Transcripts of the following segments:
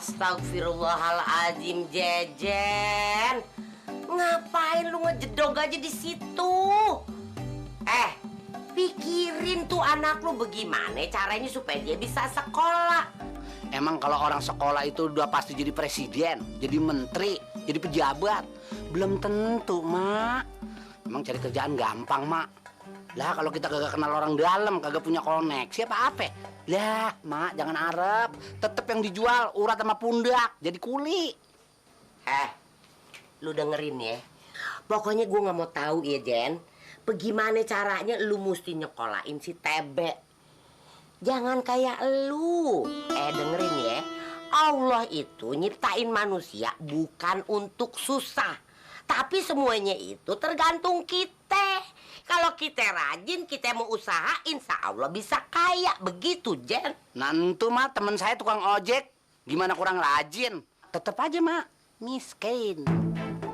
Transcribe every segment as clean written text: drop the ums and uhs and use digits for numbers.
Astagfirullahaladzim, Jejen. Ngapain lu ngejedog aja di situ? Pikirin tuh anak lu bagaimana caranya supaya dia bisa sekolah. Emang kalau orang sekolah itu udah pasti jadi presiden, jadi menteri, jadi pejabat? Belum tentu, Mak. Emang cari kerjaan gampang, Mak. Lah kalau kita kagak kenal orang dalam, kagak punya koneksi apa-apa. Lah, Mak, jangan arep. Tetep yang dijual urat sama pundak, jadi kuli. Lu dengerin ya. Pokoknya gue nggak mau tahu ya, Jen. Bagaimana caranya lu mesti nyekolahin si Tebe. Jangan kayak lu. Dengerin ya. Allah itu nyiptain manusia bukan untuk susah. Tapi semuanya itu tergantung kita. Kalau kita rajin, kita mau usaha, insya Allah bisa kaya. Begitu, Jen. Nantu, Mak, temen saya tukang ojek. Gimana kurang rajin? Tetep aja, Mak, miskin.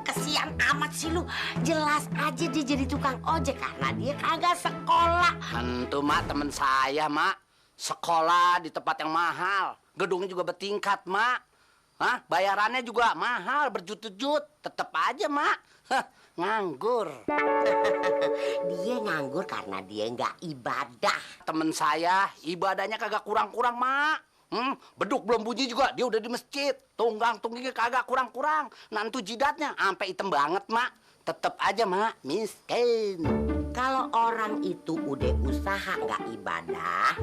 Kesian amat sih lu. Jelas aja dia jadi tukang ojek karena dia kagak sekolah. Nantu, Mak, temen saya, Mak. Sekolah di tempat yang mahal. Gedungnya juga bertingkat, Mak. Hah? Bayarannya juga mahal, berjut-jut. Tetep aja, Mak. Nganggur. Dia nganggur karena dia nggak ibadah. Temen saya ibadahnya kagak kurang-kurang, Mak. Beduk belum bunyi juga dia udah di masjid. Tunggang tunggingnya kagak kurang-kurang. Nantu jidatnya sampai hitam banget, Mak. Tetep aja, Mak, miskin. Kalau orang itu udah usaha nggak ibadah,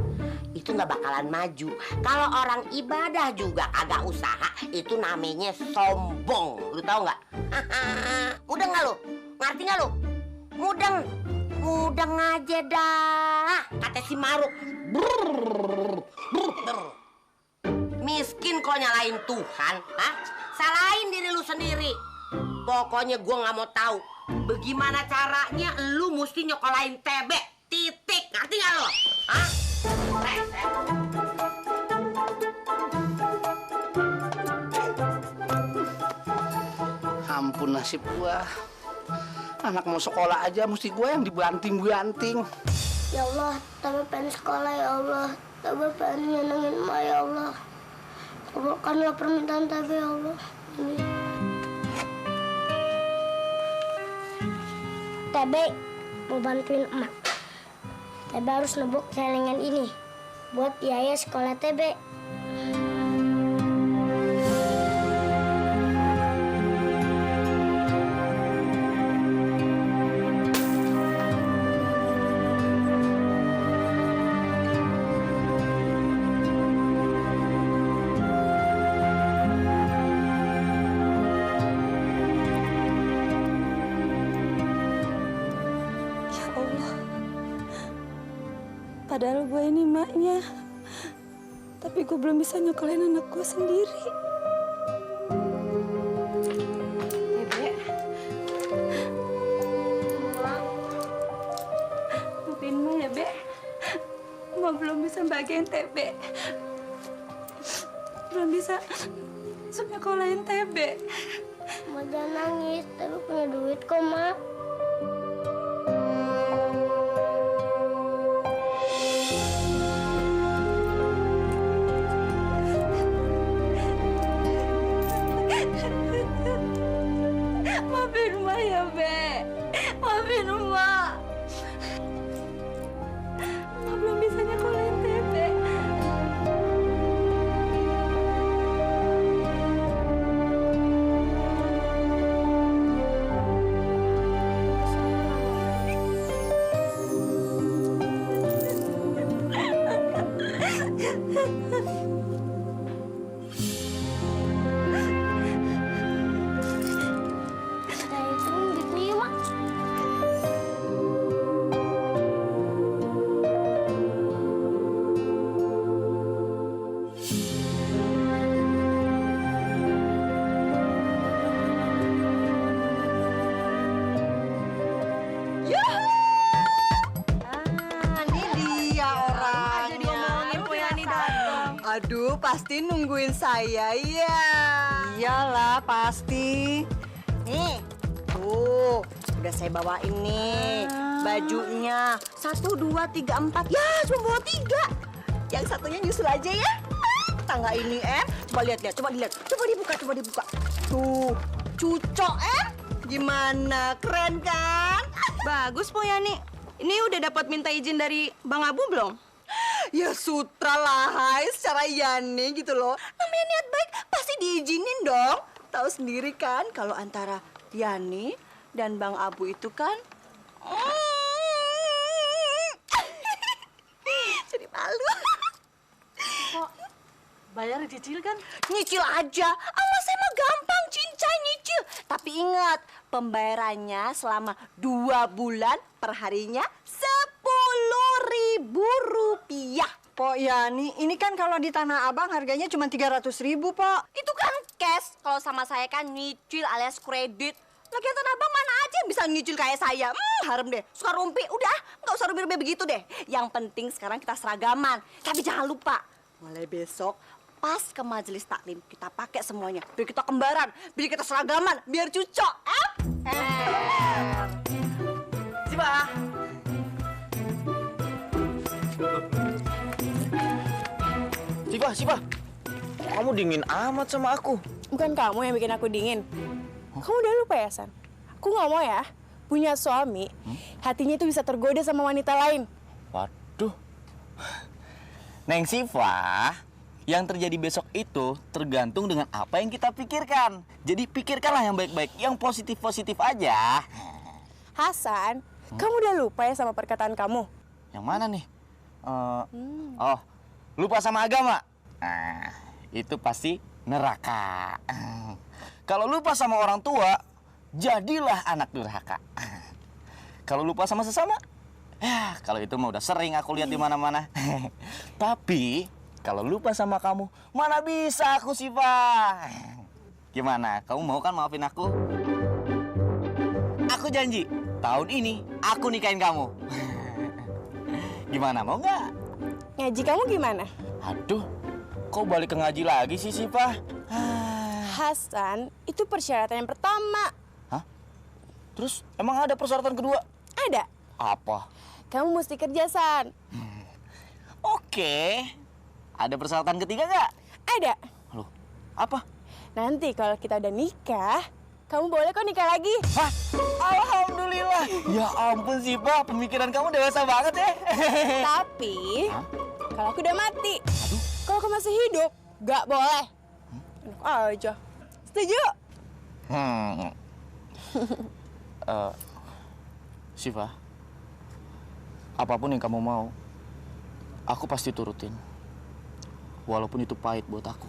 itu nggak bakalan maju. Kalau orang ibadah juga agak usaha, itu namanya sombong. Lu tahu nggak? Mudeng nggak lu? Ngerti nggak lu? Mudeng aja dah. Kata si Maruk. Miskin kok nyalain Tuhan, hah? Salahin diri lu sendiri. Pokoknya gua nggak mau tahu bagaimana caranya lu mesti nyokolain Tebe. Titik, ngerti nggak lo? Hah? Ampun nasib gua. Anak mau sekolah aja mesti gua yang dibanting-banting. Ya Allah, Tebe pengen sekolah ya Allah. Tebe pengen nyenengin emak ya Allah. Kabulkanlah permintaan Tebe ya Allah. Tebe mau bantuin emak. Tebe harus nebuk celengan ini buat biaya sekolah Tebe. Padahal gue ini maknya, tapi gue belum bisa nyokolain anak gue sendiri. Tebe, maafin Ma ya, Be. Ma belum bisa bagian Tebe. Belum bisa nyokolain Tebe. Ma jangan nangis, Tebe punya duit kok, Ma. Maafin Ma ya, Be. Maafin Ma. Ma belum bisa nyekolahin Tebe. Aduh, pasti nungguin saya ya. Iyalah, pasti. Nih, tuh, udah saya bawain nih bajunya. 1, 2, 3, 4. Ya, cuma bawa 3. Yang satunya nyusul aja ya. tangga ini, Coba lihat, coba dilihat. Coba dibuka. Tuh, cucok, Gimana? Keren kan? Bagus, Po Yani. Ini udah dapat minta izin dari Bang Abu belum? Ya sutra lah, hai, secara Yani gitu loh. Namanya niat baik, pasti diizinin dong. Tahu sendiri kan kalau antara Yani dan Bang Abu itu kan... Jadi malu. Kok bayar dicicil kan? Nyicil aja. Awas saya mah gampang, cincai nyicil. Tapi ingat, pembayarannya selama 2 bulan, perharinya Rp10.000. Po Yani, ini kan kalau di Tanah Abang harganya cuma 300.000, Po. Itu kan cash. Kalau sama saya kan nyicil alias kredit. Lagian Tanah Abang mana aja yang bisa nyicil kayak saya. Harem deh. Suka rumpi. Udah, nggak usah rumpi-rumpi begitu deh. Yang penting sekarang kita seragaman. Tapi jangan lupa, mulai besok pas ke majelis taklim kita pakai semuanya. Biar kita kembaran, biar kita seragaman, biar cucok. Sipa. Sipa, kamu dingin amat sama aku. Bukan kamu yang bikin aku dingin. Kamu udah lupa ya, San? Aku nggak mau ya punya suami, hatinya itu bisa tergoda sama wanita lain. Waduh. Neng Siva, yang terjadi besok itu tergantung dengan apa yang kita pikirkan. Jadi pikirkanlah yang baik-baik, yang positif-positif aja. Hasan, kamu udah lupa ya sama perkataan kamu? Yang mana nih? Oh, lupa sama agama. Itu pasti neraka. Kalau lupa sama orang tua, jadilah anak durhaka. Kalau lupa sama sesama, ya kalau itu mah udah sering aku lihat di mana-mana. Tapi kalau lupa sama kamu, mana bisa aku sih, Pak? Gimana? Kamu mau kan maafin aku? Aku janji, tahun ini aku nikahin kamu. Gimana, mau nggak? Ngaji kamu gimana? Aduh, kok balik ke ngaji lagi sih, Pak? Hasan, itu persyaratan yang pertama. Hah? Terus emang ada persyaratan kedua? Ada. Apa? Kamu mesti kerja, San. Oke. Ada persyaratan ketiga nggak? Ada. Loh, apa? Nanti kalau kita udah nikah, kamu boleh kok nikah lagi. Hah? Alhamdulillah. Ya ampun sih, Pak. Pemikiran kamu dewasa banget ya. Tapi, kalau aku udah mati, kalau aku masih hidup, nggak boleh. Enak aja. Setuju? Siva, apapun yang kamu mau, aku pasti turutin. Walaupun itu pahit buat aku.